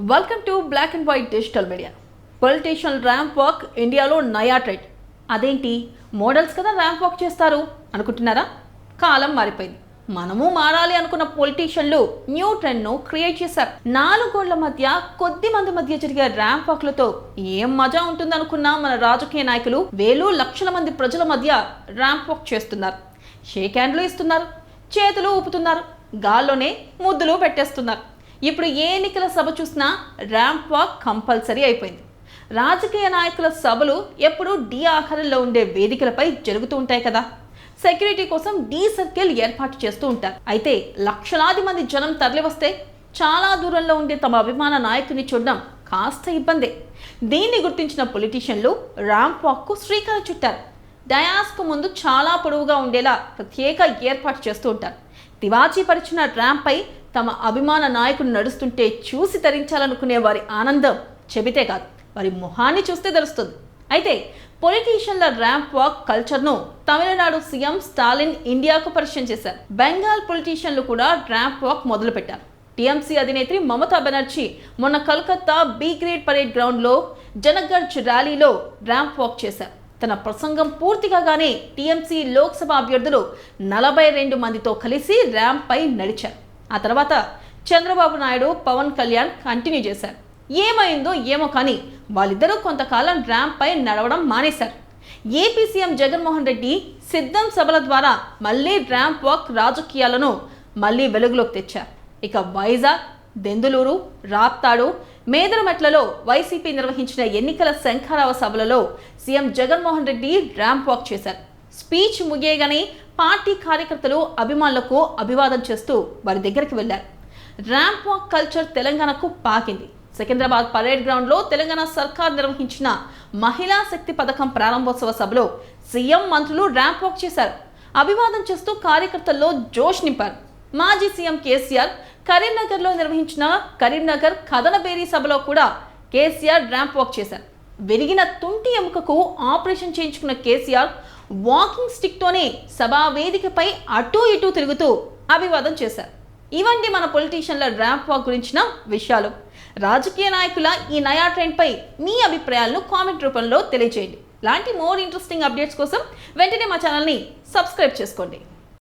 Welcome to black and white digital media. Politician ramp walk ఇండియాలో నయా trend. అదేంటి, models కదా ర్యాంప్ వాక్ చేస్తారు అనుకుంటున్నారా? కాలం మారిపోయింది. మనము మారాలి అనుకున్న పొలిటీషియన్లు న్యూ ట్రెండ్ను క్రియేట్ చేశారు. 4 గోళ్ల మధ్య కొద్ది మంది మధ్య జరిగే ర్యాంప్ వాక్లతో ఏం మజా ఉంటుందనుకున్నా మన రాజకీయ నాయకులు వేలు లక్షల మంది ప్రజల మధ్య ర్యాంప్ వాక్ చేస్తున్నారు. షేక్ హ్యాండ్లు ఇస్తున్నారు, చేతులు ఊపుతున్నారు, గాల్లోనే ముద్దులు పెట్టేస్తున్నారు. ఇప్పుడు ఏ ఎన్నికల సభ చూసినా ర్యాంప్ వాక్ కంపల్సరీ అయిపోయింది. రాజకీయ నాయకుల సభలు ఎప్పుడూ డి ఆఖరిలో ఉండే వేదికలపై జరుగుతూ ఉంటాయి కదా. సెక్యూరిటీ కోసం డి సర్కిల్ ఏర్పాటు చేస్తూ ఉంటారు. అయితే లక్షలాది మంది జనం తరలివస్తే చాలా దూరంలో ఉండే తమ అభిమాన నాయకుని చూడడం కాస్త ఇబ్బందే. దీన్ని గుర్తించిన పొలిటీషియన్లు ర్యాంప్ వాక్కు శ్రీకారం చుట్టారు. డయాస్కు ముందు చాలా పొడవుగా ఉండేలా ప్రత్యేక ఏర్పాటు చేస్తూ ఉంటారు. తివాచీ పరిచిన ర్యాంప్పై తమ అభిమాన నాయకుడు నడుస్తుంటే చూసి తరించాలనుకునే వారి ఆనందం చెబితే కాదు, వారి మొహాన్ని చూస్తే తెలుస్తుంది. అయితే పొలిటీషియన్ల ర్యాంప్ వాక్ కల్చర్ను తమిళనాడు సీఎం స్టాలిన్ ఇండియాకు పరిచయం చేశారు. బెంగాల్ పొలిటీషియన్లు కూడా ర్యాంప్ వాక్ మొదలుపెట్టారు. టీఎంసీ అధినేత్రి మమతా బెనర్జీ మొన్న కలకత్తా బి గ్రేడ్ పరేడ్ గ్రౌండ్లో జనగర్జ్ ర్యాలీలో ర్యాంప్ వాక్ చేశారు. తన ప్రసంగం పూర్తి కాగానే టీఎంసీ లోక్సభ అభ్యర్థులు 42 మందితో కలిసి ర్యాంప్ పై నడిచారు. ఆ తర్వాత చంద్రబాబు నాయుడు, పవన్ కళ్యాణ్ కంటిన్యూ చేశారు. ఏమైందో ఏమో కానీ వాళ్ళిద్దరూ కొంతకాలం ర్యాంప్ పై నడవడం మానేశారు. ఏపీ సీఎం జగన్మోహన్ రెడ్డి సిద్ధం సభల ద్వారా మళ్ళీ ర్యాంప్ వాక్ రాజకీయాలను మళ్ళీ వెలుగులోకి తెచ్చారు. ఇక వైజాగ్, దెందులూరు, రాప్తాడు, మేదరమెట్లలో వైసీపీ నిర్వహించిన ఎన్నికల శంఖారావ సభలలో CM Jaganmohan Reddy ramp walk చేశారు. స్పీచ్ ముగియగానే పార్టీ కార్యకర్తలు అభిమానులకు అభివాదం చేస్తూ వారి దగ్గరికి వెళ్లారు. ర్యాంప్ వాక్ కల్చర్ తెలంగాణకు పాకింది. సికింద్రాబాద్ పరేడ్ గ్రౌండ్లో తెలంగాణ సర్కార్ నిర్వహించిన మహిళా శక్తి పథకం ప్రారంభోత్సవ సభలో సీఎం, మంత్రులు ర్యాంప్ వాక్ చేశారు. అభివాదం చేస్తూ కార్యకర్తల్లో జోష్ నింపారు. మాజీ సీఎం కేసీఆర్ కరీంనగర్లో నిర్వహించిన కరీంనగర్ కథనబేరీ సభలో కూడా కేసీఆర్ ర్యాంప్ వాక్ చేశారు. విరిగిన తుంటి ఎముకకు ఆపరేషన్ చేయించుకున్న కేసీఆర్ వాకింగ్ స్టిక్తోనే సభా వేదికపై అటూ ఇటూ తిరుగుతూ అభివాదం చేశారు. ఇవండి మన పొలిటీషియన్ల ర్యాంప్ వాక్ గురించిన విషయాలు. రాజకీయ నాయకుల ఈ నయా ట్రెండ్పై మీ అభిప్రాయాలను కామెంట్ రూపంలో తెలియజేయండి. ఇలాంటి మోర్ ఇంట్రెస్టింగ్ అప్డేట్స్ కోసం వెంటనే మా ఛానల్ని సబ్స్క్రైబ్ చేసుకోండి.